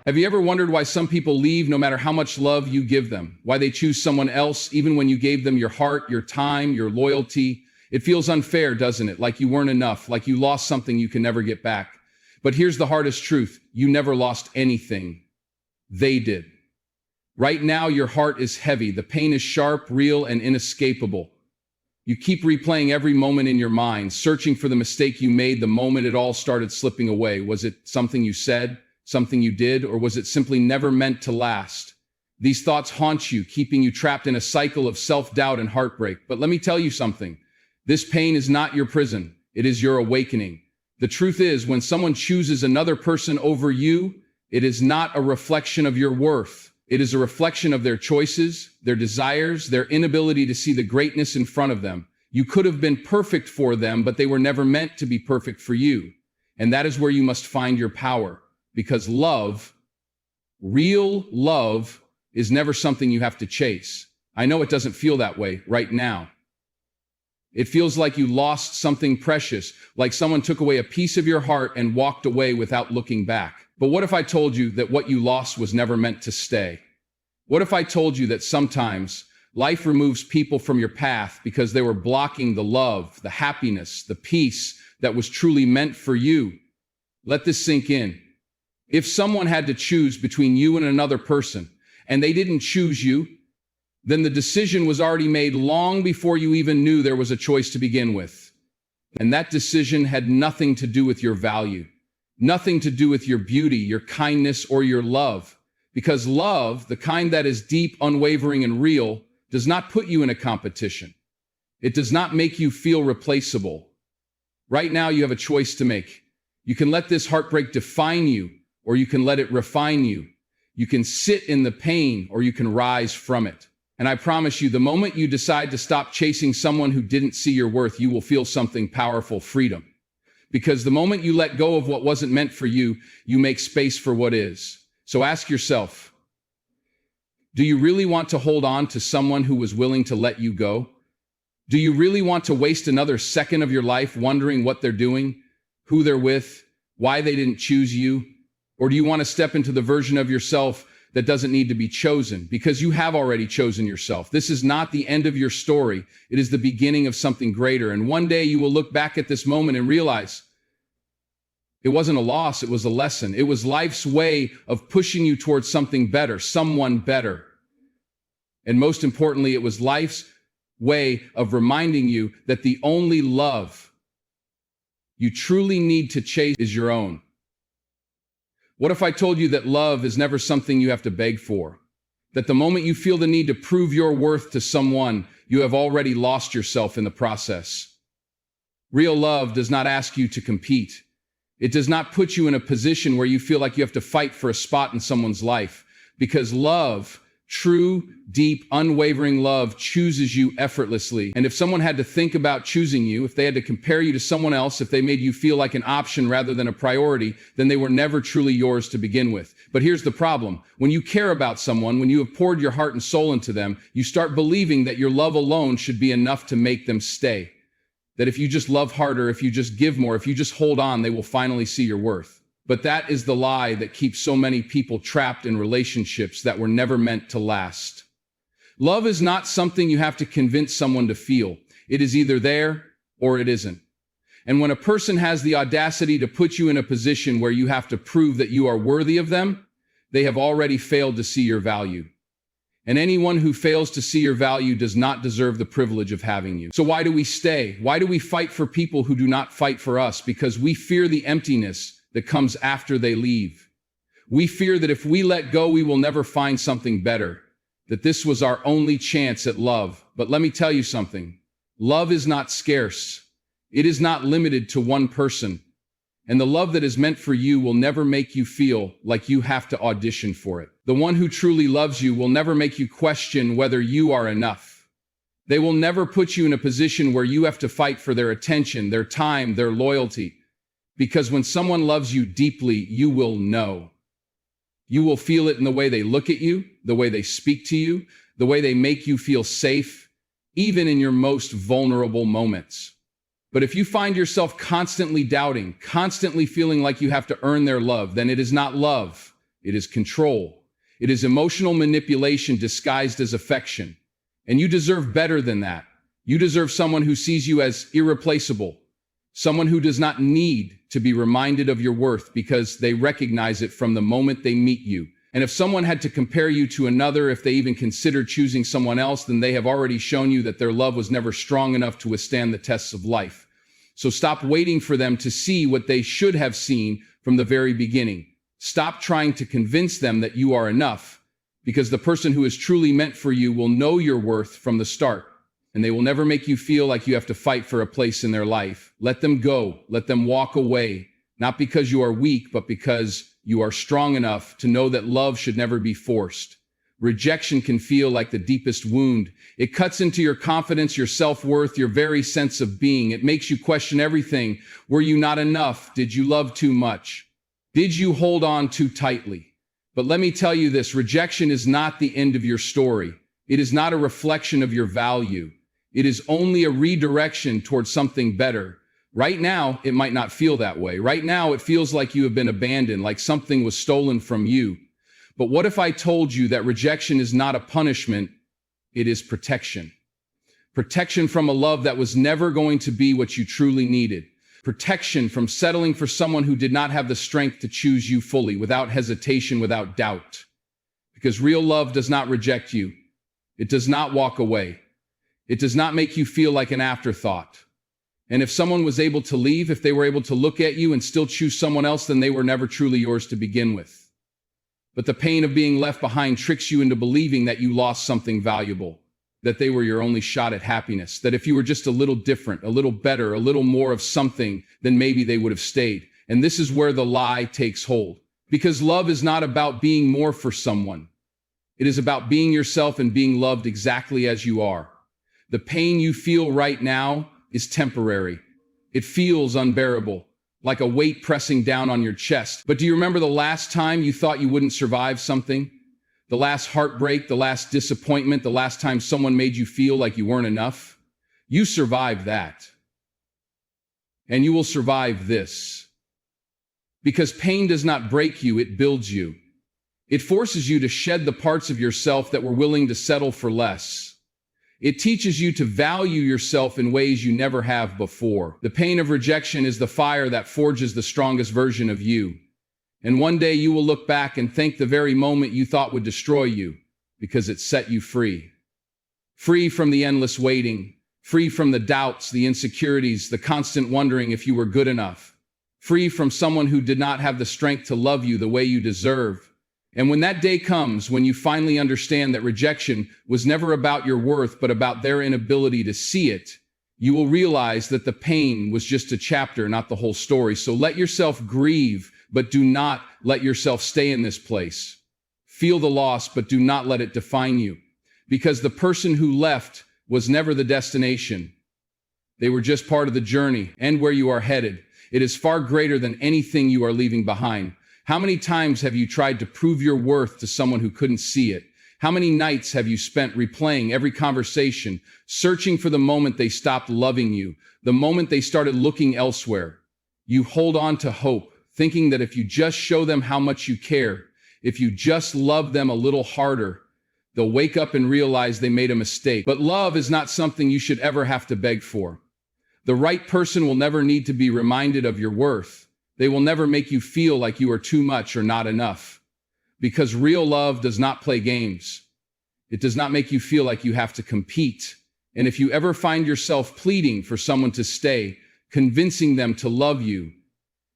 Have you ever wondered why some people leave no matter how much love you give them? Why they choose someone else even when you gave them your heart, your time, your loyalty? It feels unfair, doesn't it? Like you weren't enough, like you lost something you can never get back. But here's the hardest truth. You never lost anything. They did. Right now, your heart is heavy. The pain is sharp, real, and inescapable. You keep replaying every moment in your mind, searching for the mistake you made the moment it all started slipping away. Was it something you said, something you did, or was it simply never meant to last? These thoughts haunt you, keeping you trapped in a cycle of self-doubt and heartbreak. But let me tell you something. This pain is not your prison. It is your awakening. The truth is, when someone chooses another person over you, it is not a reflection of your worth. It is a reflection of their choices, their desires, their inability to see the greatness in front of them. You could have been perfect for them, but they were never meant to be perfect for you. And that is where you must find your power. Because love, real love, is never something you have to chase. I know it doesn't feel that way right now. It feels like you lost something precious, like someone took away a piece of your heart and walked away without looking back. But what if I told you that what you lost was never meant to stay? What if I told you that sometimes life removes people from your path because they were blocking the love, the happiness, the peace that was truly meant for you? Let this sink in. If someone had to choose between you and another person, and they didn't choose you, then the decision was already made long before you even knew there was a choice to begin with. And that decision had nothing to do with your value, nothing to do with your beauty, your kindness, or your love. Because love, the kind that is deep, unwavering, and real, does not put you in a competition. It does not make you feel replaceable. Right now, you have a choice to make. You can let this heartbreak define you, or you can let it refine you. You can sit in the pain, or you can rise from it. And I promise you, the moment you decide to stop chasing someone who didn't see your worth, you will feel something powerful: freedom. Because the moment you let go of what wasn't meant for you, you make space for what is. So ask yourself, do you really want to hold on to someone who was willing to let you go? Do you really want to waste another second of your life wondering what they're doing, who they're with, why they didn't choose you? Or do you want to step into the version of yourself that doesn't need to be chosen, because you have already chosen yourself? This is not the end of your story. It is the beginning of something greater. And one day you will look back at this moment and realize it wasn't a loss, it was a lesson. It was life's way of pushing you towards something better, someone better. And most importantly, it was life's way of reminding you that the only love you truly need to chase is your own. What if I told you that love is never something you have to beg for? That the moment you feel the need to prove your worth to someone, you have already lost yourself in the process. Real love does not ask you to compete. It does not put you in a position where you feel like you have to fight for a spot in someone's life. Because love, true, deep, unwavering love, chooses you effortlessly. And if someone had to think about choosing you, if they had to compare you to someone else, if they made you feel like an option rather than a priority, then they were never truly yours to begin with. But here's the problem. When you care about someone, when you have poured your heart and soul into them, you start believing that your love alone should be enough to make them stay. That if you just love harder, if you just give more, if you just hold on, they will finally see your worth. But that is the lie that keeps so many people trapped in relationships that were never meant to last. Love is not something you have to convince someone to feel. It is either there or it isn't. And when a person has the audacity to put you in a position where you have to prove that you are worthy of them, they have already failed to see your value. And anyone who fails to see your value does not deserve the privilege of having you. So why do we stay? Why do we fight for people who do not fight for us? Because we fear the emptiness that comes after they leave. We fear that if we let go, we will never find something better, that this was our only chance at love. But let me tell you something. Love is not scarce. It is not limited to one person. And the love that is meant for you will never make you feel like you have to audition for it. The one who truly loves you will never make you question whether you are enough. They will never put you in a position where you have to fight for their attention, their time, their loyalty. Because when someone loves you deeply, you will know. You will feel it in the way they look at you, the way they speak to you, the way they make you feel safe, even in your most vulnerable moments. But if you find yourself constantly doubting, constantly feeling like you have to earn their love, then it is not love. It is control. It is emotional manipulation disguised as affection. And you deserve better than that. You deserve someone who sees you as irreplaceable, someone who does not need to be reminded of your worth because they recognize it from the moment they meet you. And if someone had to compare you to another, if they even considered choosing someone else, then they have already shown you that their love was never strong enough to withstand the tests of life. So stop waiting for them to see what they should have seen from the very beginning. Stop trying to convince them that you are enough, because the person who is truly meant for you will know your worth from the start, and they will never make you feel like you have to fight for a place in their life. Let them go. Let them walk away, not because you are weak, but because you are strong enough to know that love should never be forced. Rejection can feel like the deepest wound. It cuts into your confidence, your self-worth, your very sense of being. It makes you question everything. Were you not enough? Did you love too much? Did you hold on too tightly? But let me tell you this, rejection is not the end of your story. It is not a reflection of your value. It is only a redirection towards something better. Right now, it might not feel that way. Right now, it feels like you have been abandoned, like something was stolen from you. But what if I told you that rejection is not a punishment, it is protection? Protection from a love that was never going to be what you truly needed. Protection from settling for someone who did not have the strength to choose you fully, without hesitation, without doubt. Because real love does not reject you. It does not walk away. It does not make you feel like an afterthought. And if someone was able to leave, if they were able to look at you and still choose someone else, then they were never truly yours to begin with. But the pain of being left behind tricks you into believing that you lost something valuable, that they were your only shot at happiness, that if you were just a little different, a little better, a little more of something, then maybe they would have stayed. And this is where the lie takes hold. Because love is not about being more for someone. It is about being yourself and being loved exactly as you are. The pain you feel right now is temporary. It feels unbearable, like a weight pressing down on your chest. But do you remember the last time you thought you wouldn't survive something? The last heartbreak, the last disappointment, the last time someone made you feel like you weren't enough? You survived that. And you will survive this. Because pain does not break you, it builds you. It forces you to shed the parts of yourself that were willing to settle for less. It teaches you to value yourself in ways you never have before. The pain of rejection is the fire that forges the strongest version of you. And one day you will look back and thank the very moment you thought would destroy you, because it set you free. Free from the endless waiting, free from the doubts, the insecurities, the constant wondering if you were good enough. Free from someone who did not have the strength to love you the way you deserve. And when that day comes, when you finally understand that rejection was never about your worth, but about their inability to see it, you will realize that the pain was just a chapter, not the whole story. So let yourself grieve, but do not let yourself stay in this place. Feel the loss, but do not let it define you. Because the person who left was never the destination. They were just part of the journey and where you are headed. It is far greater than anything you are leaving behind. How many times have you tried to prove your worth to someone who couldn't see it? How many nights have you spent replaying every conversation, searching for the moment they stopped loving you, the moment they started looking elsewhere? You hold on to hope, thinking that if you just show them how much you care, if you just love them a little harder, they'll wake up and realize they made a mistake. But love is not something you should ever have to beg for. The right person will never need to be reminded of your worth. They will never make you feel like you are too much or not enough. Because real love does not play games. It does not make you feel like you have to compete. And if you ever find yourself pleading for someone to stay, convincing them to love you,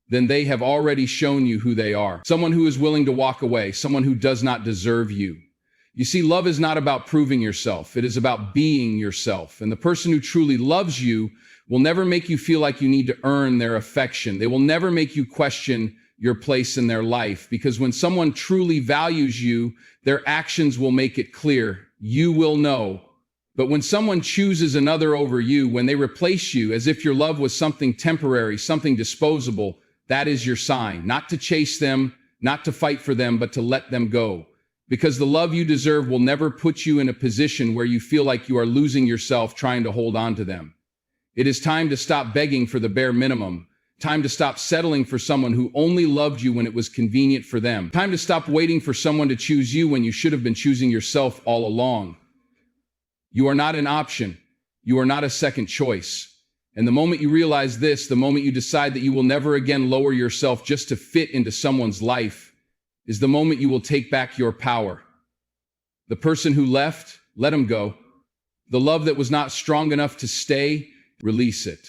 then they have already shown you who they are. Someone who is willing to walk away, someone who does not deserve you. You see, love is not about proving yourself. It is about being yourself. And the person who truly loves you will never make you feel like you need to earn their affection. They will never make you question your place in their life, because when someone truly values you, their actions will make it clear. You will know. But when someone chooses another over you, when they replace you as if your love was something temporary, something disposable, that is your sign. Not to chase them, not to fight for them, but to let them go. Because the love you deserve will never put you in a position where you feel like you are losing yourself trying to hold on to them. It is time to stop begging for the bare minimum, Time to stop settling for someone who only loved you when it was convenient for them. Time to stop waiting for someone to choose you when you should have been choosing yourself all along. You are not an option. You are not a second choice. And the moment you realize this, the moment you decide that you will never again lower yourself just to fit into someone's life, is the moment you will take back your power. The person who left, let him go. The love that was not strong enough to stay, release it.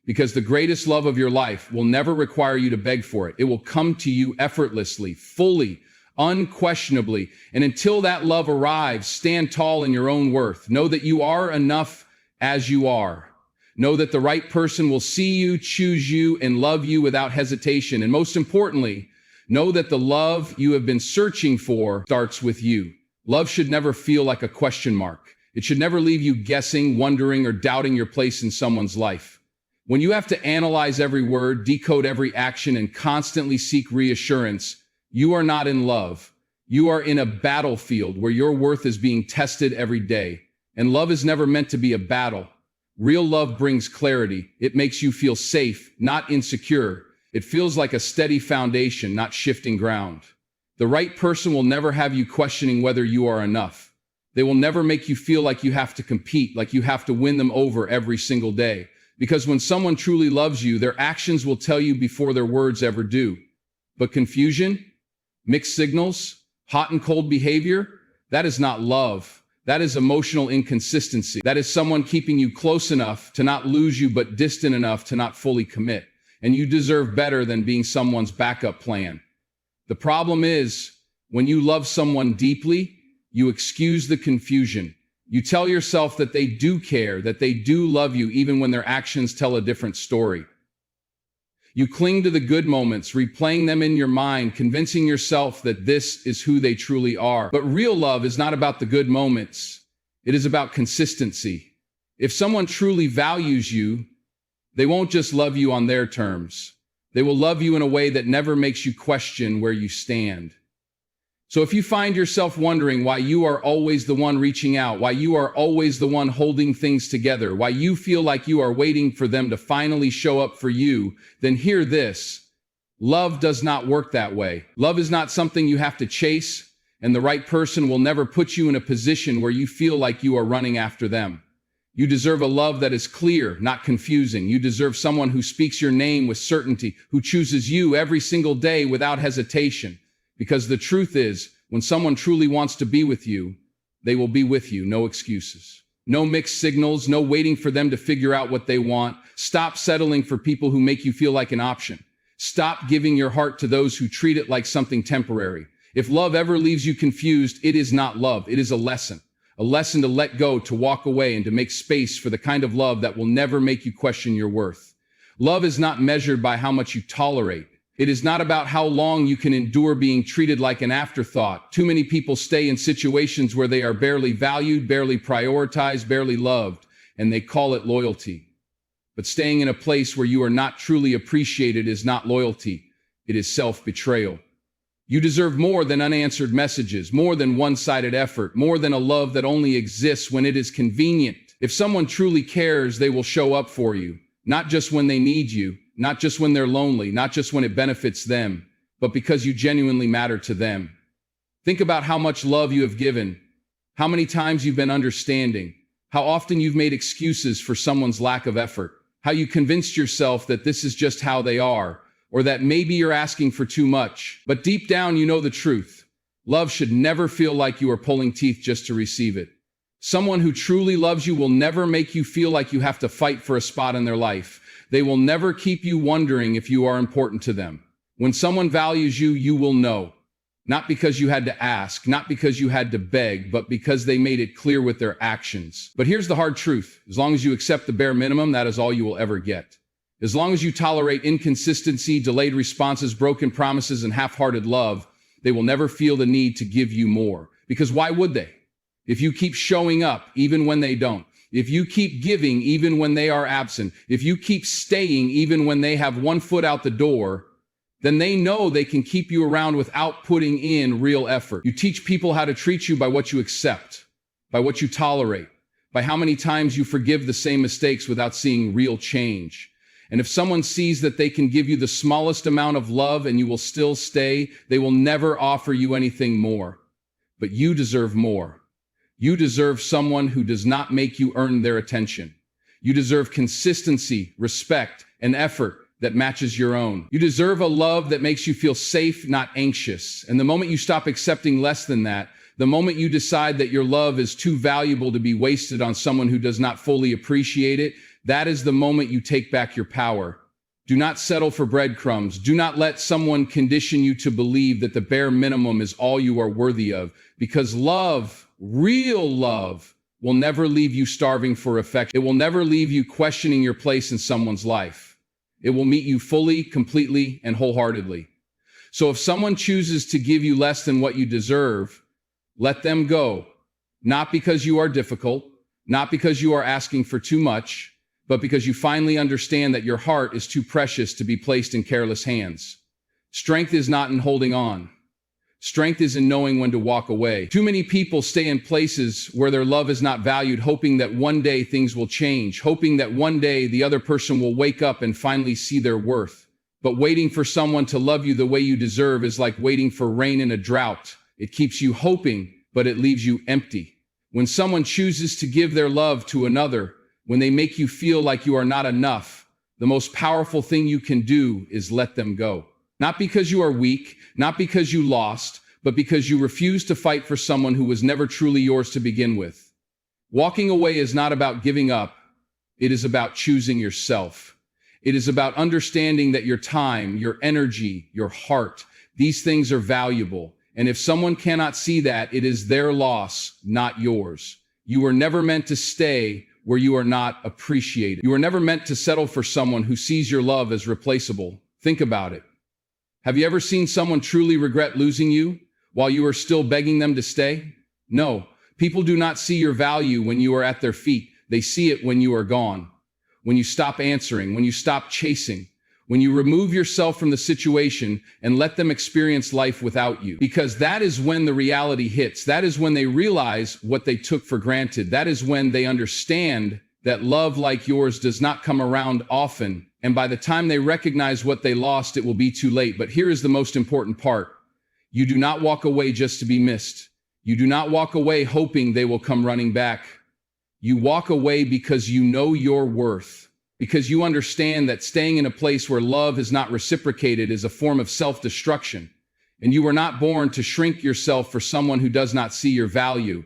Because the greatest love of your life will never require you to beg for it. It will come to you effortlessly, fully, unquestionably. And until that love arrives, stand tall in your own worth. Know that you are enough as you are. Know that the right person will see you, choose you, and love you without hesitation. And most importantly, know that the love you have been searching for starts with you. Love should never feel like a question mark. It should never leave you guessing, wondering, or doubting your place in someone's life. When you have to analyze every word, decode every action, and constantly seek reassurance, you are not in love. You are in a battlefield where your worth is being tested every day. And love is never meant to be a battle. Real love brings clarity. It makes you feel safe, not insecure. It feels like a steady foundation, not shifting ground. The right person will never have you questioning whether you are enough. They will never make you feel like you have to compete, like you have to win them over every single day. Because when someone truly loves you, their actions will tell you before their words ever do. But confusion, mixed signals, hot and cold behavior, that is not love. That is emotional inconsistency. That is someone keeping you close enough to not lose you, but distant enough to not fully commit. And you deserve better than being someone's backup plan. The problem is, when you love someone deeply, you excuse the confusion. You tell yourself that they do care, that they do love you, even when their actions tell a different story. You cling to the good moments, replaying them in your mind, convincing yourself that this is who they truly are. But real love is not about the good moments. It is about consistency. If someone truly values you, they won't just love you on their terms. They will love you in a way that never makes you question where you stand. So if you find yourself wondering why you are always the one reaching out, why you are always the one holding things together, why you feel like you are waiting for them to finally show up for you, then hear this. Love does not work that way. Love is not something you have to chase, and the right person will never put you in a position where you feel like you are running after them. You deserve a love that is clear, not confusing. You deserve someone who speaks your name with certainty, who chooses you every single day without hesitation. Because the truth is, when someone truly wants to be with you, they will be with you, no excuses. No mixed signals, no waiting for them to figure out what they want. Stop settling for people who make you feel like an option. Stop giving your heart to those who treat it like something temporary. If love ever leaves you confused, it is not love, it is a lesson. A lesson to let go, to walk away, and to make space for the kind of love that will never make you question your worth. Love is not measured by how much you tolerate. It is not about how long you can endure being treated like an afterthought. Too many people stay in situations where they are barely valued, barely prioritized, barely loved, and they call it loyalty. But staying in a place where you are not truly appreciated is not loyalty. It is self-betrayal. You deserve more than unanswered messages, more than one-sided effort, more than a love that only exists when it is convenient. If someone truly cares, they will show up for you, not just when they need you, not just when they're lonely, not just when it benefits them, but because you genuinely matter to them. Think about how much love you have given, how many times you've been understanding, how often you've made excuses for someone's lack of effort, how you convinced yourself that this is just how they are, or that maybe you're asking for too much. But deep down, you know the truth. Love should never feel like you are pulling teeth just to receive it. Someone who truly loves you will never make you feel like you have to fight for a spot in their life. They will never keep you wondering if you are important to them. When someone values you, you will know. Not because you had to ask, not because you had to beg, but because they made it clear with their actions. But here's the hard truth. As long as you accept the bare minimum, that is all you will ever get. As long as you tolerate inconsistency, delayed responses, broken promises, and half-hearted love, they will never feel the need to give you more. Because why would they? If you keep showing up even when they don't, if you keep giving even when they are absent, if you keep staying even when they have one foot out the door, then they know they can keep you around without putting in real effort. You teach people how to treat you by what you accept, by what you tolerate, by how many times you forgive the same mistakes without seeing real change. And if someone sees that they can give you the smallest amount of love and you will still stay, they will never offer you anything more. But you deserve more. You deserve someone who does not make you earn their attention. You deserve consistency, respect, and effort that matches your own. You deserve a love that makes you feel safe, not anxious. And the moment you stop accepting less than that, the moment you decide that your love is too valuable to be wasted on someone who does not fully appreciate it, that is the moment you take back your power. Do not settle for breadcrumbs. Do not let someone condition you to believe that the bare minimum is all you are worthy of, because love, real love, will never leave you starving for affection. It will never leave you questioning your place in someone's life. It will meet you fully, completely, and wholeheartedly. So if someone chooses to give you less than what you deserve, let them go. Not because you are difficult, not because you are asking for too much, but because you finally understand that your heart is too precious to be placed in careless hands. Strength is not in holding on. Strength is in knowing when to walk away. Too many people stay in places where their love is not valued, hoping that one day things will change, hoping that one day the other person will wake up and finally see their worth. But waiting for someone to love you the way you deserve is like waiting for rain in a drought. It keeps you hoping, but it leaves you empty. When someone chooses to give their love to another, when they make you feel like you are not enough, the most powerful thing you can do is let them go. Not because you are weak, not because you lost, but because you refuse to fight for someone who was never truly yours to begin with. Walking away is not about giving up. It is about choosing yourself. It is about understanding that your time, your energy, your heart, these things are valuable. And if someone cannot see that, it is their loss, not yours. You were never meant to stay where you are not appreciated. You were never meant to settle for someone who sees your love as replaceable. Think about it. Have you ever seen someone truly regret losing you while you are still begging them to stay? No, people do not see your value when you are at their feet. They see it when you are gone, when you stop answering, when you stop chasing, when you remove yourself from the situation and let them experience life without you. Because that is when the reality hits. That is when they realize what they took for granted. That is when they understand that love like yours does not come around often. And by the time they recognize what they lost, it will be too late. But here is the most important part. You do not walk away just to be missed. You do not walk away hoping they will come running back. You walk away because you know your worth. Because you understand that staying in a place where love is not reciprocated is a form of self-destruction. And you were not born to shrink yourself for someone who does not see your value.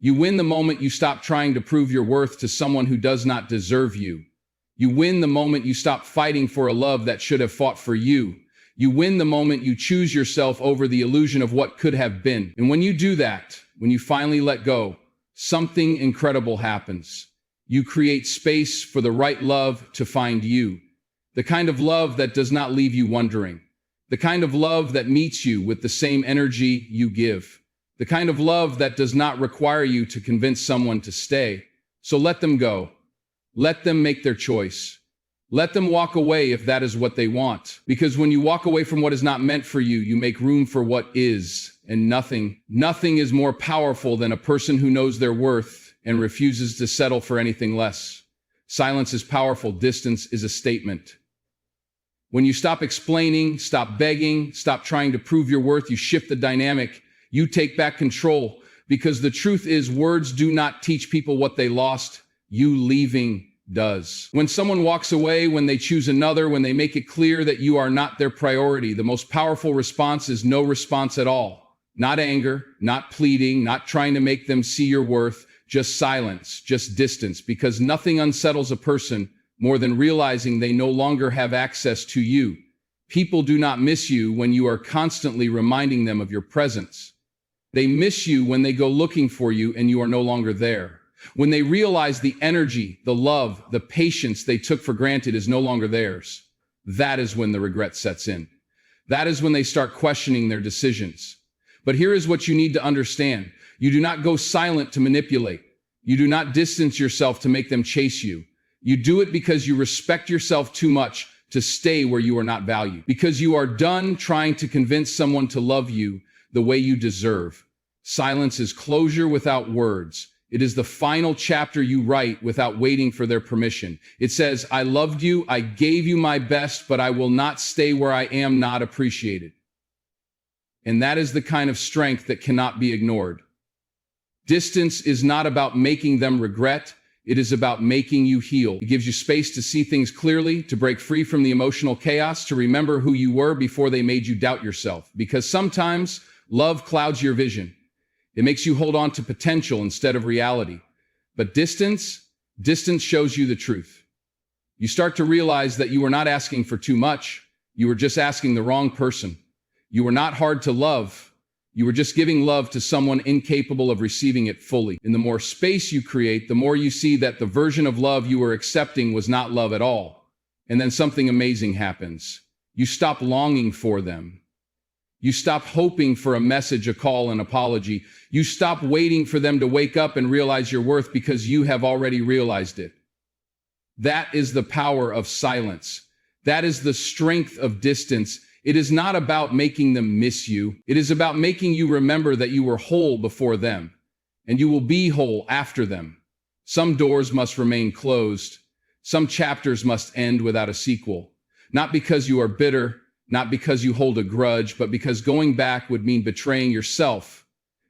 You win the moment you stop trying to prove your worth to someone who does not deserve you. You win the moment you stop fighting for a love that should have fought for you. You win the moment you choose yourself over the illusion of what could have been. And when you do that, when you finally let go, something incredible happens. You create space for the right love to find you. The kind of love that does not leave you wondering. The kind of love that meets you with the same energy you give. The kind of love that does not require you to convince someone to stay. So let them go. Let them make their choice. Let them walk away if that is what they want. Because when you walk away from what is not meant for you, you make room for what is. And nothing is more powerful than a person who knows their worth and refuses to settle for anything less. Silence is powerful. Distance is a statement. When you stop explaining, stop begging, stop trying to prove your worth, you shift the dynamic. You take back control. Because the truth is, words do not teach people what they lost. You leaving does. When someone walks away, when they choose another, when they make it clear that you are not their priority, the most powerful response is no response at all. Not anger, not pleading, not trying to make them see your worth, just silence, just distance, because nothing unsettles a person more than realizing they no longer have access to you. People do not miss you when you are constantly reminding them of your presence. They miss you when they go looking for you and you are no longer there. When they realize the energy, the love, the patience they took for granted is no longer theirs. That is when the regret sets in. That is when they start questioning their decisions. But here is what you need to understand. You do not go silent to manipulate. You do not distance yourself to make them chase you. You do it because you respect yourself too much to stay where you are not valued. Because you are done trying to convince someone to love you the way you deserve. Silence is closure without words. It is the final chapter you write without waiting for their permission. It says, I loved you, I gave you my best, but I will not stay where I am not appreciated. And that is the kind of strength that cannot be ignored. Distance is not about making them regret. It is about making you heal. It gives you space to see things clearly, to break free from the emotional chaos, to remember who you were before they made you doubt yourself. Because sometimes love clouds your vision. It makes you hold on to potential instead of reality. But distance shows you the truth. You start to realize that you were not asking for too much. You were just asking the wrong person. You were not hard to love. You were just giving love to someone incapable of receiving it fully. And the more space you create, the more you see that the version of love you were accepting was not love at all. And then something amazing happens. You stop longing for them. You stop hoping for a message, a call, an apology. You stop waiting for them to wake up and realize your worth because you have already realized it. That is the power of silence. That is the strength of distance. It is not about making them miss you. It is about making you remember that you were whole before them, and you will be whole after them. Some doors must remain closed. Some chapters must end without a sequel. Not because you are bitter, not because you hold a grudge, but because going back would mean betraying yourself.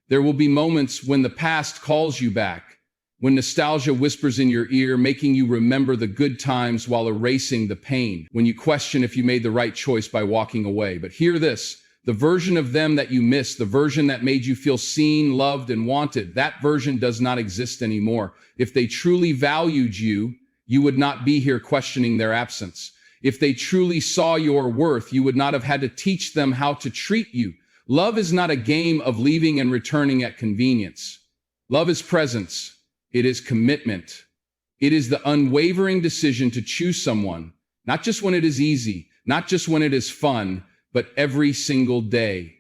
There will be moments when the past calls you back, when nostalgia whispers in your ear, making you remember the good times while erasing the pain, when you question if you made the right choice by walking away. But hear this, the version of them that you miss, the version that made you feel seen, loved, and wanted, that version does not exist anymore. If they truly valued you, you would not be here questioning their absence. If they truly saw your worth, you would not have had to teach them how to treat you. Love is not a game of leaving and returning at convenience. Love is presence. It is commitment. It is the unwavering decision to choose someone, not just when it is easy, not just when it is fun, but every single day.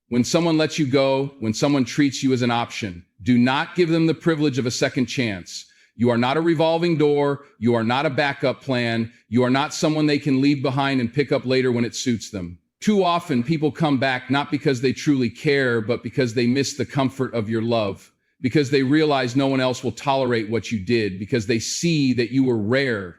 When someone lets you go, when someone treats you as an option, do not give them the privilege of a second chance. You are not a revolving door. You are not a backup plan. You are not someone they can leave behind and pick up later when it suits them. Too often, people come back not because they truly care, but because they miss the comfort of your love, because they realize no one else will tolerate what you did, because they see that you were rare.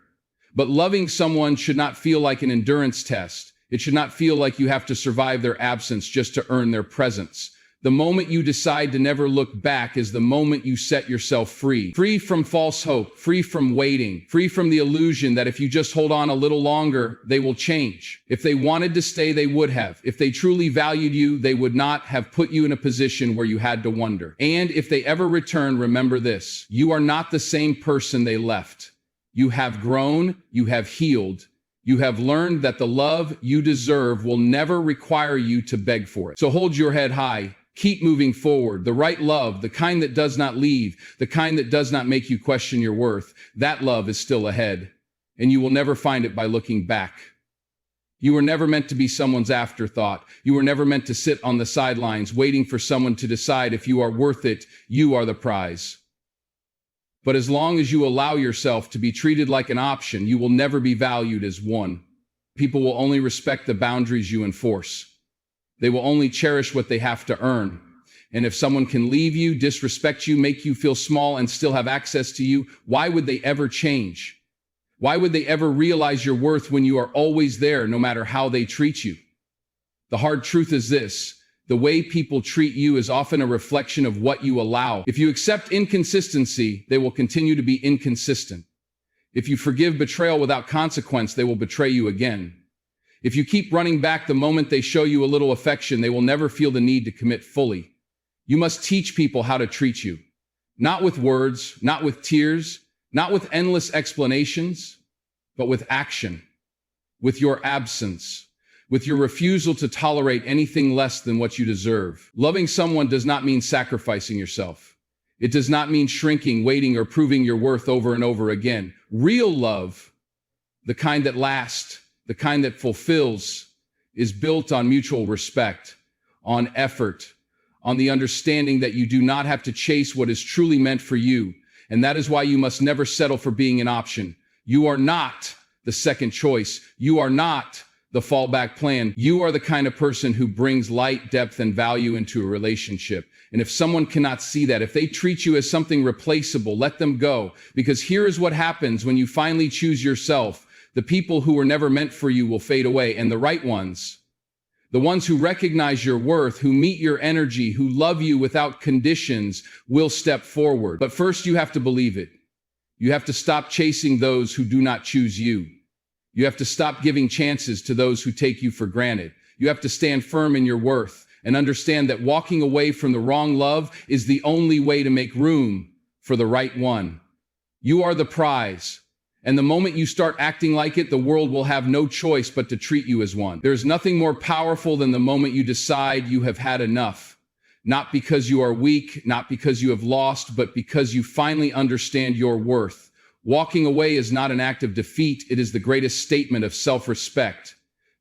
But loving someone should not feel like an endurance test. It should not feel like you have to survive their absence just to earn their presence. The moment you decide to never look back is the moment you set yourself free. Free from false hope, free from waiting, free from the illusion that if you just hold on a little longer, they will change. If they wanted to stay, they would have. If they truly valued you, they would not have put you in a position where you had to wonder. And if they ever return, remember this: you are not the same person they left. You have grown, you have healed. You have learned that the love you deserve will never require you to beg for it. So hold your head high. Keep moving forward. The right love, the kind that does not leave, the kind that does not make you question your worth, that love is still ahead, and you will never find it by looking back. You were never meant to be someone's afterthought. You were never meant to sit on the sidelines waiting for someone to decide if you are worth it. You are the prize. But as long as you allow yourself to be treated like an option, you will never be valued as one. People will only respect the boundaries you enforce. They will only cherish what they have to earn. And if someone can leave you, disrespect you, make you feel small, and still have access to you, why would they ever change? Why would they ever realize your worth when you are always there, no matter how they treat you? The hard truth is this: the way people treat you is often a reflection of what you allow. If you accept inconsistency, they will continue to be inconsistent. If you forgive betrayal without consequence, they will betray you again. If you keep running back the moment they show you a little affection, they will never feel the need to commit fully. You must teach people how to treat you. Not with words, not with tears, not with endless explanations, but with action, with your absence, with your refusal to tolerate anything less than what you deserve. Loving someone does not mean sacrificing yourself. It does not mean shrinking, waiting, or proving your worth over and over again. Real love, the kind that lasts, the kind that fulfills, is built on mutual respect, on effort, on the understanding that you do not have to chase what is truly meant for you. And that is why you must never settle for being an option. You are not the second choice. You are not the fallback plan. You are the kind of person who brings light, depth, and value into a relationship. And if someone cannot see that, if they treat you as something replaceable, let them go. Because here is what happens when you finally choose yourself. The people who were never meant for you will fade away, and the right ones, the ones who recognize your worth, who meet your energy, who love you without conditions, will step forward. But first, you have to believe it. You have to stop chasing those who do not choose you. You have to stop giving chances to those who take you for granted. You have to stand firm in your worth and understand that walking away from the wrong love is the only way to make room for the right one. You are the prize. And the moment you start acting like it, the world will have no choice but to treat you as one. There's nothing more powerful than the moment you decide you have had enough. Not because you are weak, not because you have lost, but because you finally understand your worth. Walking away is not an act of defeat. It is the greatest statement of self-respect.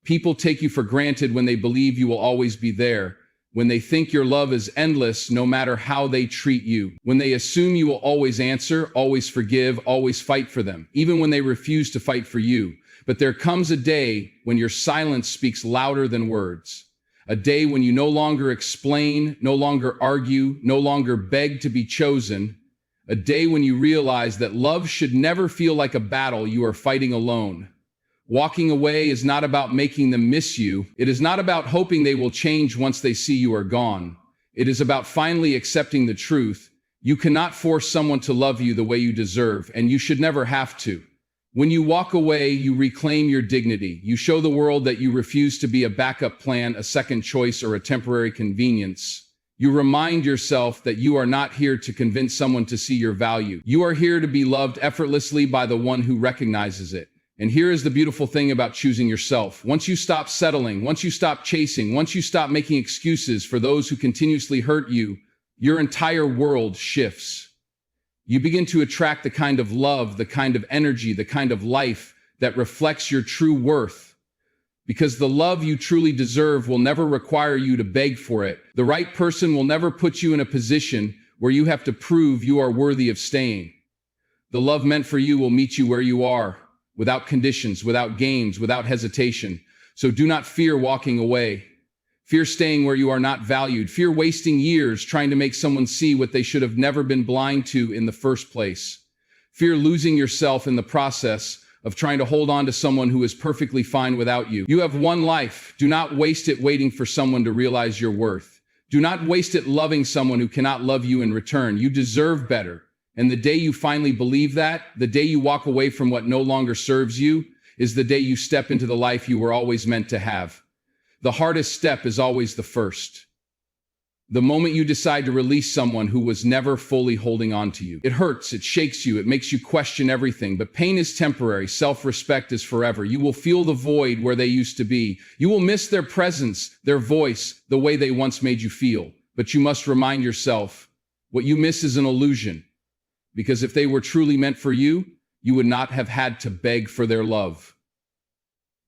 People take you for granted when they believe you will always be there, when they think your love is endless no matter how they treat you, when they assume you will always answer, always forgive, always fight for them, even when they refuse to fight for you. But there comes a day when your silence speaks louder than words. A day when you no longer explain, no longer argue, no longer beg to be chosen. A day when you realize that love should never feel like a battle you are fighting alone. Walking away is not about making them miss you. It is not about hoping they will change once they see you are gone. It is about finally accepting the truth. You cannot force someone to love you the way you deserve, and you should never have to. When you walk away, you reclaim your dignity. You show the world that you refuse to be a backup plan, a second choice, or a temporary convenience. You remind yourself that you are not here to convince someone to see your value. You are here to be loved effortlessly by the one who recognizes it. And here is the beautiful thing about choosing yourself. Once you stop settling, once you stop chasing, once you stop making excuses for those who continuously hurt you, your entire world shifts. You begin to attract the kind of love, the kind of energy, the kind of life that reflects your true worth. Because the love you truly deserve will never require you to beg for it. The right person will never put you in a position where you have to prove you are worthy of staying. The love meant for you will meet you where you are, without conditions, without games, without hesitation. So do not fear walking away. Fear staying where you are not valued. Fear wasting years trying to make someone see what they should have never been blind to in the first place. Fear losing yourself in the process of trying to hold on to someone who is perfectly fine without you. You have one life. Do not waste it waiting for someone to realize your worth. Do not waste it loving someone who cannot love you in return. You deserve better. And the day you finally believe that, the day you walk away from what no longer serves you, is the day you step into the life you were always meant to have. The hardest step is always the first. The moment you decide to release someone who was never fully holding on to you. It hurts, it shakes you, it makes you question everything, but pain is temporary, self-respect is forever. You will feel the void where they used to be. You will miss their presence, their voice, the way they once made you feel. But you must remind yourself, what you miss is an illusion. Because if they were truly meant for you, you would not have had to beg for their love.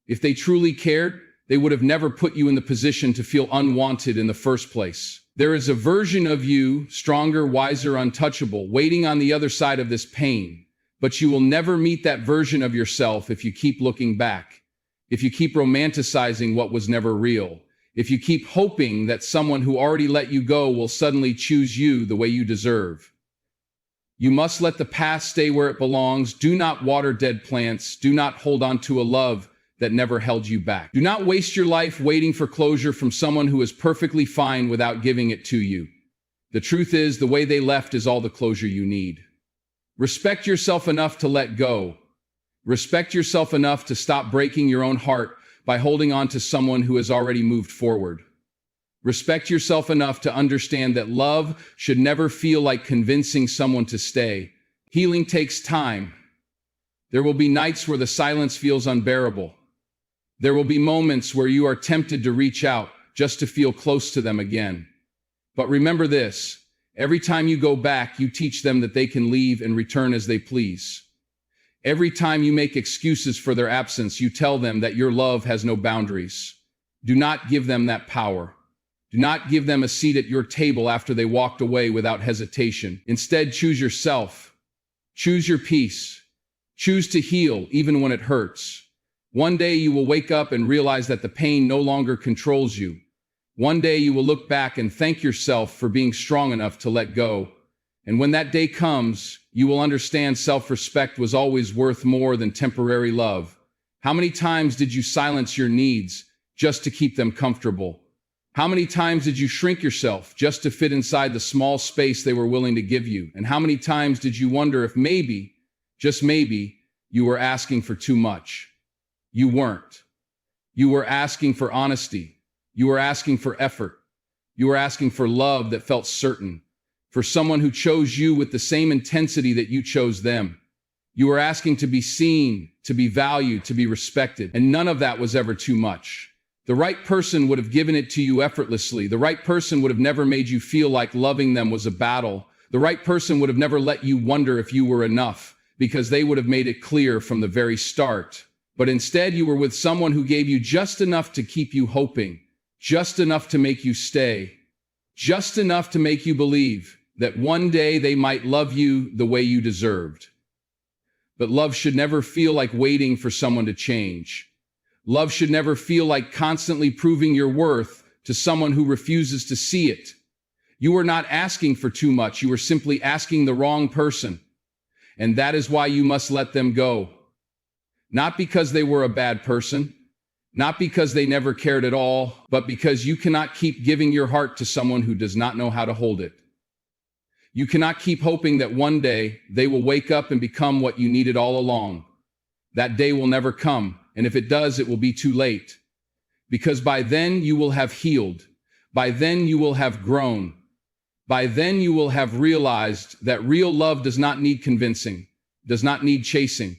If they truly cared, they would have never put you in the position to feel unwanted in the first place. There is a version of you, stronger, wiser, untouchable, waiting on the other side of this pain. But you will never meet that version of yourself if you keep looking back, if you keep romanticizing what was never real, if you keep hoping that someone who already let you go will suddenly choose you the way you deserve. You must let the past stay where it belongs. Do not water dead plants. Do not hold on to a love that never held you back. Do not waste your life waiting for closure from someone who is perfectly fine without giving it to you. The truth is, the way they left is all the closure you need. Respect yourself enough to let go. Respect yourself enough to stop breaking your own heart by holding on to someone who has already moved forward. Respect yourself enough to understand that love should never feel like convincing someone to stay. Healing takes time. There will be nights where the silence feels unbearable. There will be moments where you are tempted to reach out just to feel close to them again. But remember this, every time you go back, you teach them that they can leave and return as they please. Every time you make excuses for their absence, you tell them that your love has no boundaries. Do not give them that power. Do not give them a seat at your table after they walked away without hesitation. Instead, choose yourself. Choose your peace. Choose to heal even when it hurts. One day you will wake up and realize that the pain no longer controls you. One day you will look back and thank yourself for being strong enough to let go. And when that day comes, you will understand self-respect was always worth more than temporary love. How many times did you silence your needs just to keep them comfortable? How many times did you shrink yourself just to fit inside the small space they were willing to give you? And how many times did you wonder if maybe, just maybe, you were asking for too much? You weren't. You were asking for honesty. You were asking for effort. You were asking for love that felt certain, for someone who chose you with the same intensity that you chose them. You were asking to be seen, to be valued, to be respected, and none of that was ever too much. The right person would have given it to you effortlessly. The right person would have never made you feel like loving them was a battle. The right person would have never let you wonder if you were enough, because they would have made it clear from the very start. But instead, you were with someone who gave you just enough to keep you hoping, just enough to make you stay, just enough to make you believe that one day they might love you the way you deserved. But love should never feel like waiting for someone to change. Love should never feel like constantly proving your worth to someone who refuses to see it. You were not asking for too much. You were simply asking the wrong person. And that is why you must let them go. Not because they were a bad person, not because they never cared at all, but because you cannot keep giving your heart to someone who does not know how to hold it. You cannot keep hoping that one day they will wake up and become what you needed all along. That day will never come, and if it does, it will be too late. Because by then you will have healed. By then you will have grown. By then you will have realized that real love does not need convincing, does not need chasing,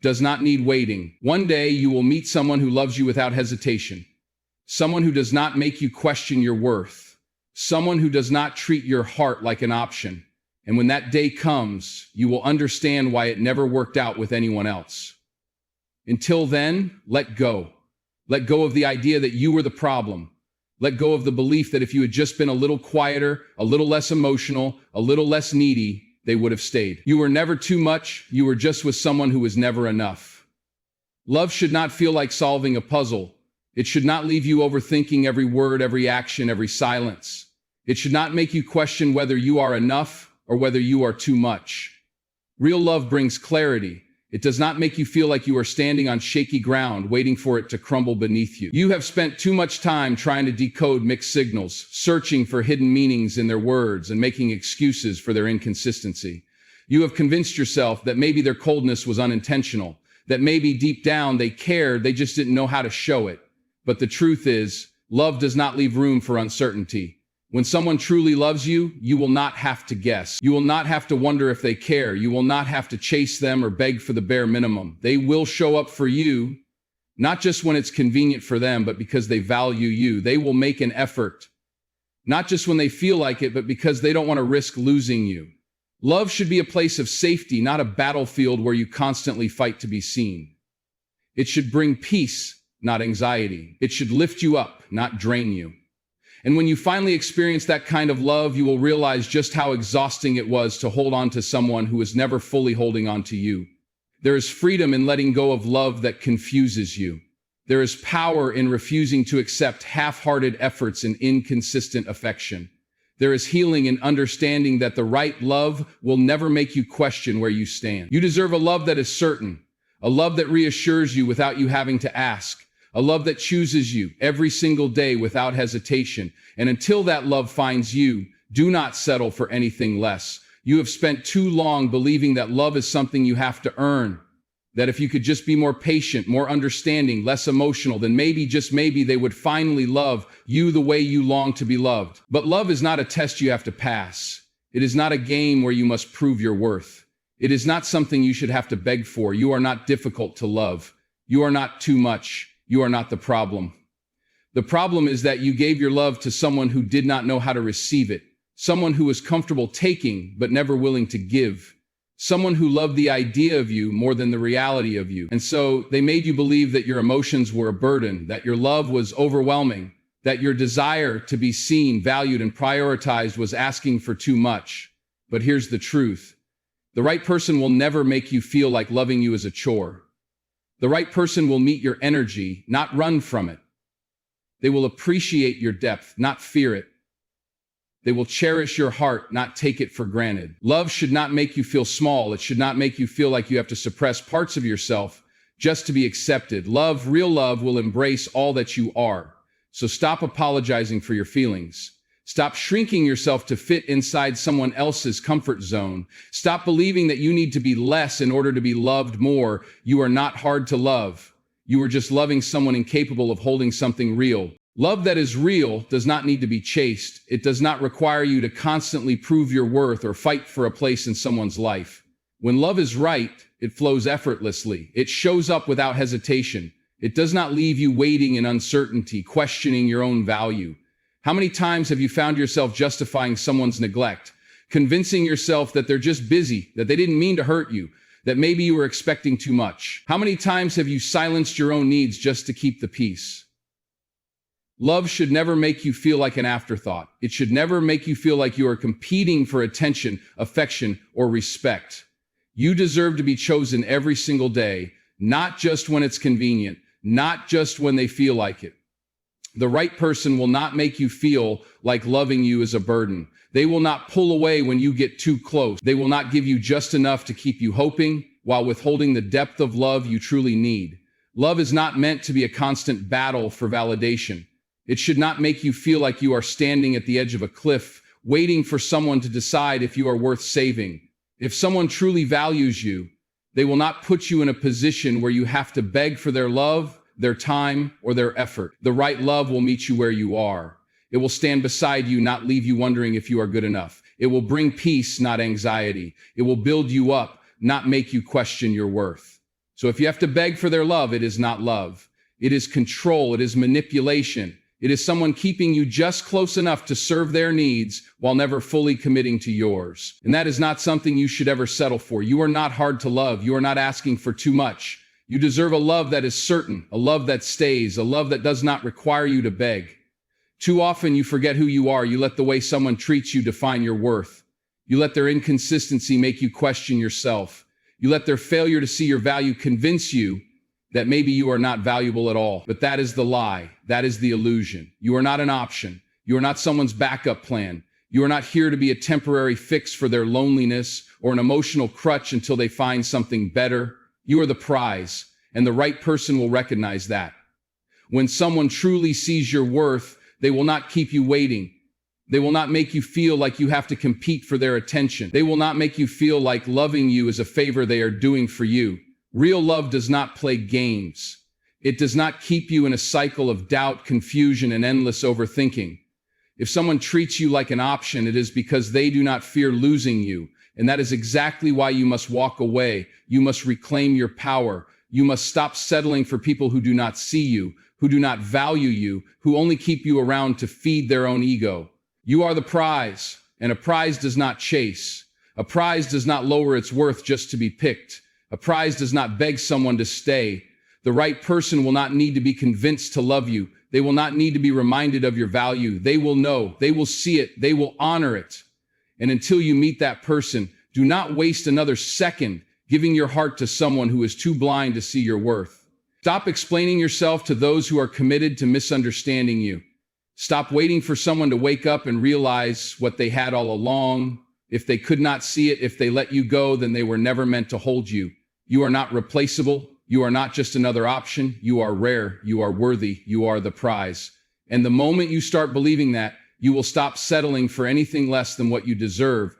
does not need waiting. One day you will meet someone who loves you without hesitation, someone who does not make you question your worth, someone who does not treat your heart like an option. And when that day comes, you will understand why it never worked out with anyone else. Until then, let go. Let go of the idea that you were the problem. Let go of the belief that if you had just been a little quieter, a little less emotional, a little less needy, they would have stayed. You were never too much. You were just with someone who was never enough. Love should not feel like solving a puzzle. It should not leave you overthinking every word, every action, every silence. It should not make you question whether you are enough or whether you are too much. Real love brings clarity. It does not make you feel like you are standing on shaky ground, waiting for it to crumble beneath you. You have spent too much time trying to decode mixed signals, searching for hidden meanings in their words and making excuses for their inconsistency. You have convinced yourself that maybe their coldness was unintentional, that maybe deep down they cared, they just didn't know how to show it. But the truth is, love does not leave room for uncertainty. When someone truly loves you, you will not have to guess. You will not have to wonder if they care. You will not have to chase them or beg for the bare minimum. They will show up for you, not just when it's convenient for them, but because they value you. They will make an effort, not just when they feel like it, but because they don't want to risk losing you. Love should be a place of safety, not a battlefield where you constantly fight to be seen. It should bring peace, not anxiety. It should lift you up, not drain you. And when you finally experience that kind of love, you will realize just how exhausting it was to hold on to someone who was never fully holding on to you. There is freedom in letting go of love that confuses you. There is power in refusing to accept half-hearted efforts and inconsistent affection. There is healing in understanding that the right love will never make you question where you stand. You deserve a love that is certain, a love that reassures you without you having to ask, a love that chooses you every single day without hesitation. And until that love finds you, do not settle for anything less. You have spent too long believing that love is something you have to earn, that if you could just be more patient, more understanding, less emotional, then maybe, just maybe, they would finally love you the way you long to be loved. But love is not a test you have to pass. It is not a game where you must prove your worth. It is not something you should have to beg for. You are not difficult to love. You are not too much. You are not the problem. The problem is that you gave your love to someone who did not know how to receive it, someone who was comfortable taking but never willing to give, someone who loved the idea of you more than the reality of you. And so they made you believe that your emotions were a burden, that your love was overwhelming, that your desire to be seen, valued, and prioritized was asking for too much. But here's the truth. The right person will never make you feel like loving you is a chore. The right person will meet your energy, not run from it. They will appreciate your depth, not fear it. They will cherish your heart, not take it for granted. Love should not make you feel small. It should not make you feel like you have to suppress parts of yourself just to be accepted. Love, real love, will embrace all that you are. So stop apologizing for your feelings. Stop shrinking yourself to fit inside someone else's comfort zone. Stop believing that you need to be less in order to be loved more. You are not hard to love. You are just loving someone incapable of holding something real. Love that is real does not need to be chased. It does not require you to constantly prove your worth or fight for a place in someone's life. When love is right, it flows effortlessly. It shows up without hesitation. It does not leave you waiting in uncertainty, questioning your own value. How many times have you found yourself justifying someone's neglect, convincing yourself that they're just busy, that they didn't mean to hurt you, that maybe you were expecting too much? How many times have you silenced your own needs just to keep the peace? Love should never make you feel like an afterthought. It should never make you feel like you are competing for attention, affection, or respect. You deserve to be chosen every single day, not just when it's convenient, not just when they feel like it. The right person will not make you feel like loving you is a burden. They will not pull away when you get too close. They will not give you just enough to keep you hoping while withholding the depth of love you truly need. Love is not meant to be a constant battle for validation. It should not make you feel like you are standing at the edge of a cliff, waiting for someone to decide if you are worth saving. If someone truly values you, they will not put you in a position where you have to beg for their love, their time, or their effort. The right love will meet you where you are. It will stand beside you, not leave you wondering if you are good enough. It will bring peace, not anxiety. It will build you up, not make you question your worth. So if you have to beg for their love, it is not love. It is control. It is manipulation. It is someone keeping you just close enough to serve their needs while never fully committing to yours. And that is not something you should ever settle for. You are not hard to love. You are not asking for too much. You deserve a love that is certain, a love that stays, a love that does not require you to beg. Too often you forget who you are. You let the way someone treats you define your worth. You let their inconsistency make you question yourself. You let their failure to see your value convince you that maybe you are not valuable at all. But that is the lie. That is the illusion. You are not an option. You are not someone's backup plan. You are not here to be a temporary fix for their loneliness or an emotional crutch until they find something better. You are the prize, and the right person will recognize that. When someone truly sees your worth, they will not keep you waiting. They will not make you feel like you have to compete for their attention. They will not make you feel like loving you is a favor they are doing for you. Real love does not play games. It does not keep you in a cycle of doubt, confusion, and endless overthinking. If someone treats you like an option, it is because they do not fear losing you. And that is exactly why you must walk away. You must reclaim your power. You must stop settling for people who do not see you, who do not value you, who only keep you around to feed their own ego. You are the prize, and a prize does not chase. A prize does not lower its worth just to be picked. A prize does not beg someone to stay. The right person will not need to be convinced to love you. They will not need to be reminded of your value. They will know, they will see it, they will honor it. And until you meet that person, do not waste another second giving your heart to someone who is too blind to see your worth. Stop explaining yourself to those who are committed to misunderstanding you. Stop waiting for someone to wake up and realize what they had all along. If they could not see it, if they let you go, then they were never meant to hold you. You are not replaceable. You are not just another option. You are rare. You are worthy. You are the prize. And the moment you start believing that, you will stop settling for anything less than what you deserve.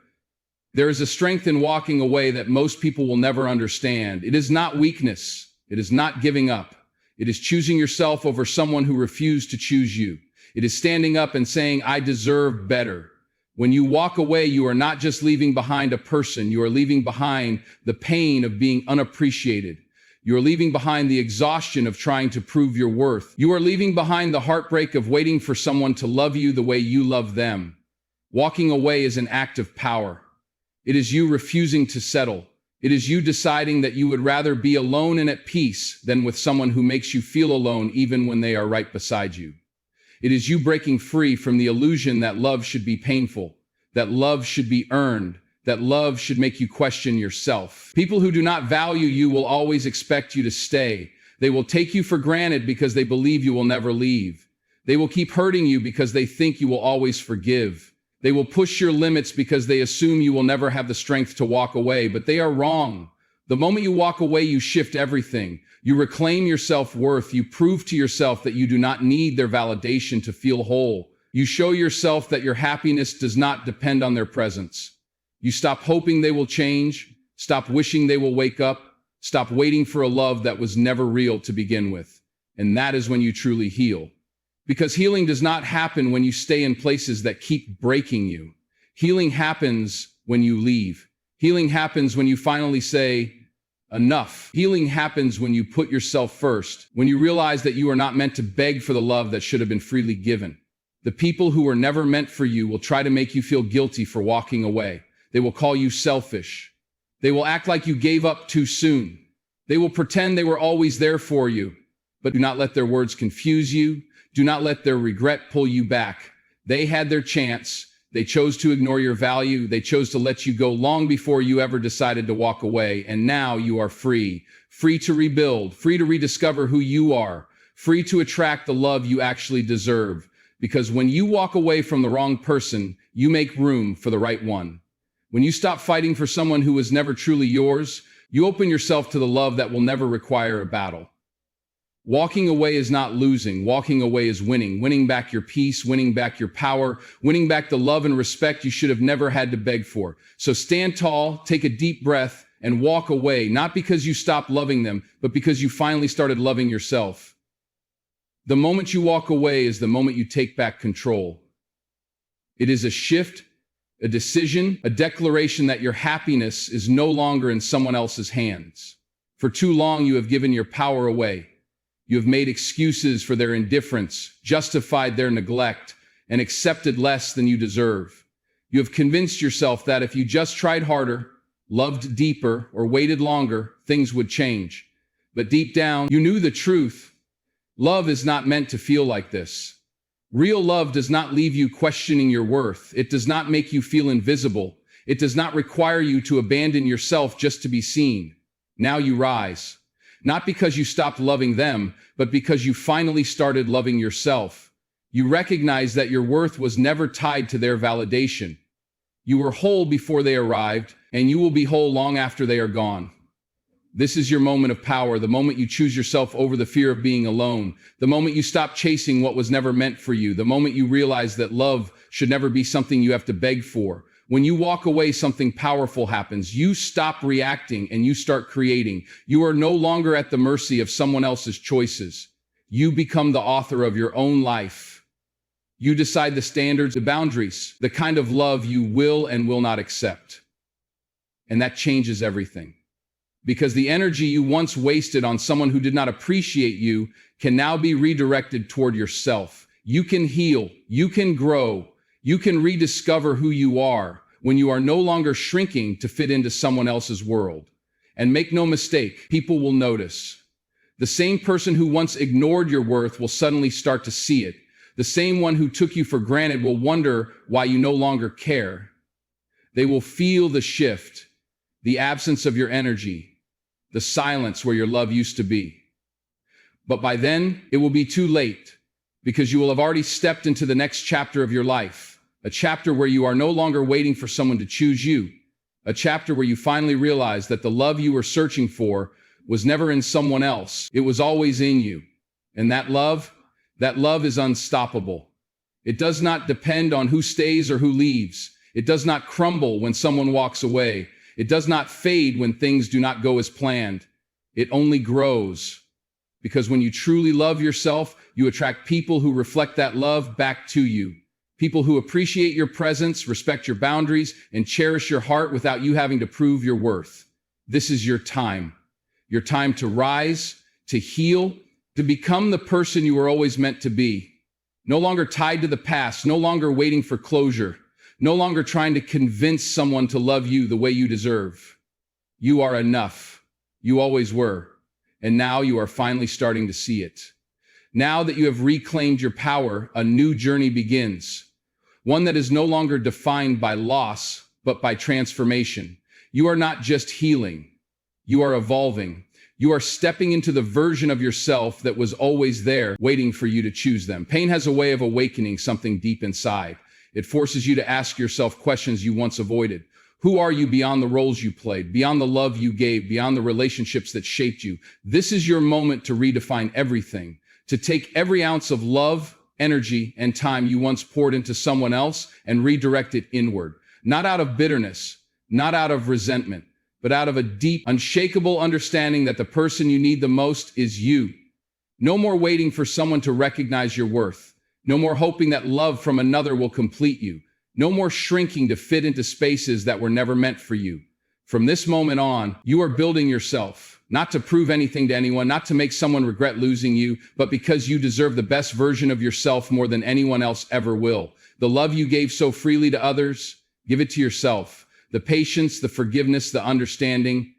There is a strength in walking away that most people will never understand. It is not weakness. It is not giving up. It is choosing yourself over someone who refused to choose you. It is standing up and saying, I deserve better. When you walk away, you are not just leaving behind a person. You are leaving behind the pain of being unappreciated. You are leaving behind the exhaustion of trying to prove your worth. You are leaving behind the heartbreak of waiting for someone to love you the way you love them. Walking away is an act of power. It is you refusing to settle. It is you deciding that you would rather be alone and at peace than with someone who makes you feel alone even when they are right beside you. It is you breaking free from the illusion that love should be painful, that love should be earned, that love should make you question yourself. People who do not value you will always expect you to stay. They will take you for granted because they believe you will never leave. They will keep hurting you because they think you will always forgive. They will push your limits because they assume you will never have the strength to walk away, but they are wrong. The moment you walk away, you shift everything. You reclaim your self-worth. You prove to yourself that you do not need their validation to feel whole. You show yourself that your happiness does not depend on their presence. You stop hoping they will change, stop wishing they will wake up, stop waiting for a love that was never real to begin with. And that is when you truly heal. Because healing does not happen when you stay in places that keep breaking you. Healing happens when you leave. Healing happens when you finally say, enough. Healing happens when you put yourself first, when you realize that you are not meant to beg for the love that should have been freely given. The people who were never meant for you will try to make you feel guilty for walking away. They will call you selfish. They will act like you gave up too soon. They will pretend they were always there for you. But do not let their words confuse you. Do not let their regret pull you back. They had their chance. They chose to ignore your value. They chose to let you go long before you ever decided to walk away. And now you are free. Free to rebuild. Free to rediscover who you are. Free to attract the love you actually deserve. Because when you walk away from the wrong person, you make room for the right one. When you stop fighting for someone who was never truly yours, you open yourself to the love that will never require a battle. Walking away is not losing. Walking away is winning. Winning back your peace, winning back your power, winning back the love and respect you should have never had to beg for. So stand tall, take a deep breath, and walk away, not because you stopped loving them, but because you finally started loving yourself. The moment you walk away is the moment you take back control. It is a shift, a decision, a declaration that your happiness is no longer in someone else's hands. For too long, you have given your power away. You have made excuses for their indifference, justified their neglect, and accepted less than you deserve. You have convinced yourself that if you just tried harder, loved deeper, or waited longer, things would change. But deep down, you knew the truth. Love is not meant to feel like this. Real love does not leave you questioning your worth. It does not make you feel invisible. It does not require you to abandon yourself just to be seen. Now you rise. Not because you stopped loving them, but because you finally started loving yourself. You recognize that your worth was never tied to their validation. You were whole before they arrived, and you will be whole long after they are gone. This is your moment of power, the moment you choose yourself over the fear of being alone, the moment you stop chasing what was never meant for you, the moment you realize that love should never be something you have to beg for. When you walk away, something powerful happens. You stop reacting and you start creating. You are no longer at the mercy of someone else's choices. You become the author of your own life. You decide the standards, the boundaries, the kind of love you will and will not accept. And that changes everything. Because the energy you once wasted on someone who did not appreciate you can now be redirected toward yourself. You can heal. You can grow. You can rediscover who you are when you are no longer shrinking to fit into someone else's world. And make no mistake, people will notice. The same person who once ignored your worth will suddenly start to see it. The same one who took you for granted will wonder why you no longer care. They will feel the shift, the absence of your energy, the silence where your love used to be. But by then, it will be too late, because you will have already stepped into the next chapter of your life. A chapter where you are no longer waiting for someone to choose you. A chapter where you finally realize that the love you were searching for was never in someone else. It was always in you. And that love is unstoppable. It does not depend on who stays or who leaves. It does not crumble when someone walks away. It does not fade when things do not go as planned. It only grows. Because when you truly love yourself, you attract people who reflect that love back to you. People who appreciate your presence, respect your boundaries, and cherish your heart without you having to prove your worth. This is your time. Your time to rise, to heal, to become the person you were always meant to be. No longer tied to the past, no longer waiting for closure, no longer trying to convince someone to love you the way you deserve. You are enough. You always were. And now you are finally starting to see it. Now that you have reclaimed your power, a new journey begins. One that is no longer defined by loss, but by transformation. You are not just healing. You are evolving. You are stepping into the version of yourself that was always there, waiting for you to choose them. Pain has a way of awakening something deep inside. It forces you to ask yourself questions you once avoided. Who are you beyond the roles you played, beyond the love you gave, beyond the relationships that shaped you? This is your moment to redefine everything, to take every ounce of love, energy, and time you once poured into someone else and redirect it inward. Not out of bitterness, not out of resentment, but out of a deep, unshakable understanding that the person you need the most is you. No more waiting for someone to recognize your worth. No more hoping that love from another will complete you. No more shrinking to fit into spaces that were never meant for you. From this moment on, you are building yourself, not to prove anything to anyone, not to make someone regret losing you, but because you deserve the best version of yourself more than anyone else ever will. The love you gave so freely to others, give it to yourself. The patience, the forgiveness, the understanding,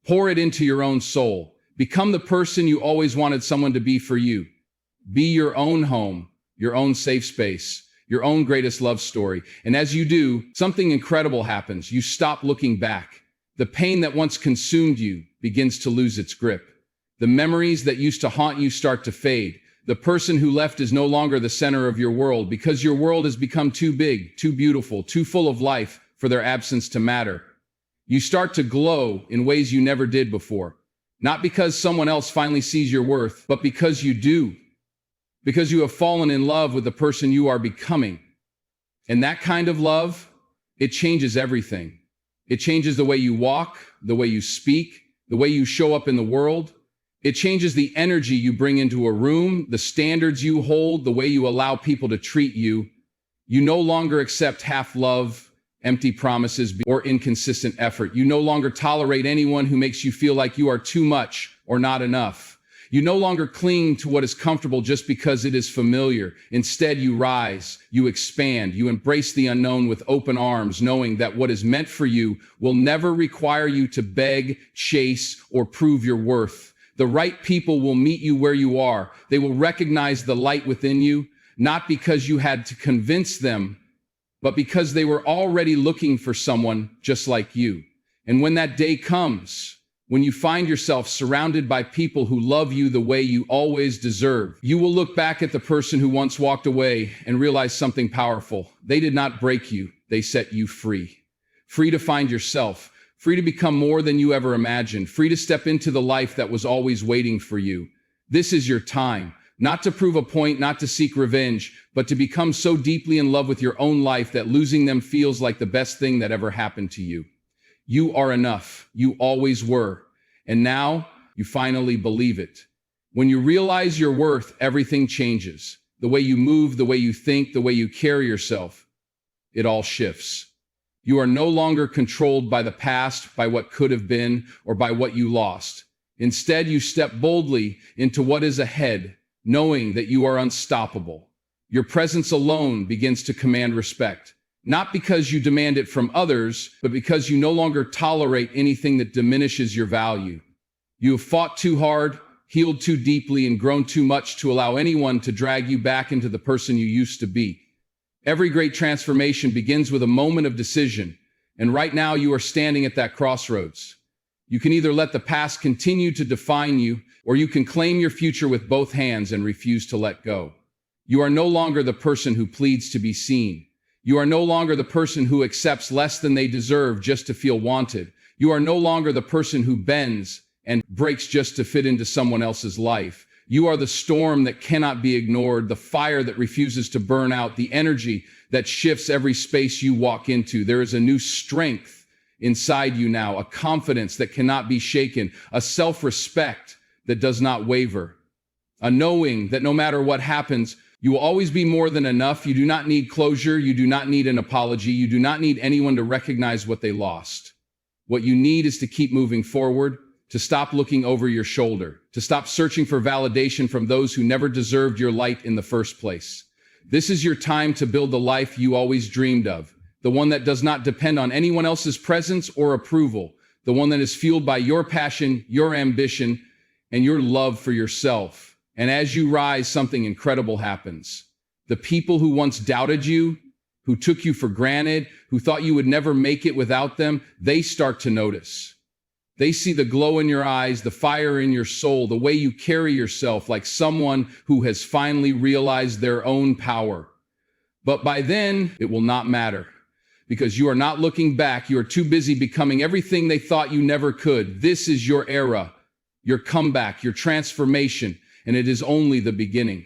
pour it into your own soul. Become the person you always wanted someone to be for you. Be your own home, your own safe space, your own greatest love story. And as you do, something incredible happens. You stop looking back. The pain that once consumed you begins to lose its grip. The memories that used to haunt you start to fade. The person who left is no longer the center of your world because your world has become too big, too beautiful, too full of life for their absence to matter. You start to glow in ways you never did before. Not because someone else finally sees your worth, but because you do. Because you have fallen in love with the person you are becoming. And that kind of love, it changes everything. It changes the way you walk, the way you speak, the way you show up in the world. It changes the energy you bring into a room, the standards you hold, the way you allow people to treat you. You no longer accept half love, empty promises, or inconsistent effort. You no longer tolerate anyone who makes you feel like you are too much or not enough. You no longer cling to what is comfortable just because it is familiar. Instead, you rise, you expand, you embrace the unknown with open arms, knowing that what is meant for you will never require you to beg, chase, or prove your worth. The right people will meet you where you are. They will recognize the light within you, not because you had to convince them, but because they were already looking for someone just like you. And when that day comes, when you find yourself surrounded by people who love you the way you always deserve, you will look back at the person who once walked away and realize something powerful. They did not break you, they set you free. Free to find yourself, free to become more than you ever imagined, free to step into the life that was always waiting for you. This is your time. Not to prove a point, not to seek revenge, but to become so deeply in love with your own life that losing them feels like the best thing that ever happened to you. You are enough. You always were. And now you finally believe it. When you realize your worth, everything changes. The way you move, the way you think, the way you carry yourself, it all shifts. You are no longer controlled by the past, by what could have been, or by what you lost. Instead, you step boldly into what is ahead, knowing that you are unstoppable. Your presence alone begins to command respect, not because you demand it from others, but because you no longer tolerate anything that diminishes your value. You have fought too hard, healed too deeply, and grown too much to allow anyone to drag you back into the person you used to be. Every great transformation begins with a moment of decision, and right now you are standing at that crossroads. You can either let the past continue to define you, or you can claim your future with both hands and refuse to let go. You are no longer the person who pleads to be seen. You are no longer the person who accepts less than they deserve just to feel wanted. You are no longer the person who bends and breaks just to fit into someone else's life. You are the storm that cannot be ignored, the fire that refuses to burn out, the energy that shifts every space you walk into. There is a new strength inside you now, a confidence that cannot be shaken, a self-respect that does not waver, a knowing that no matter what happens, you will always be more than enough. You do not need closure. You do not need an apology. You do not need anyone to recognize what they lost. What you need is to keep moving forward, to stop looking over your shoulder, to stop searching for validation from those who never deserved your light in the first place. This is your time to build the life you always dreamed of, the one that does not depend on anyone else's presence or approval, the one that is fueled by your passion, your ambition, and your love for yourself. And as you rise, something incredible happens. The people who once doubted you, who took you for granted, who thought you would never make it without them, they start to notice. They see the glow in your eyes, the fire in your soul, the way you carry yourself like someone who has finally realized their own power. But by then, it will not matter, because you are not looking back. You are too busy becoming everything they thought you never could. This is your era, your comeback, your transformation, and it is only the beginning.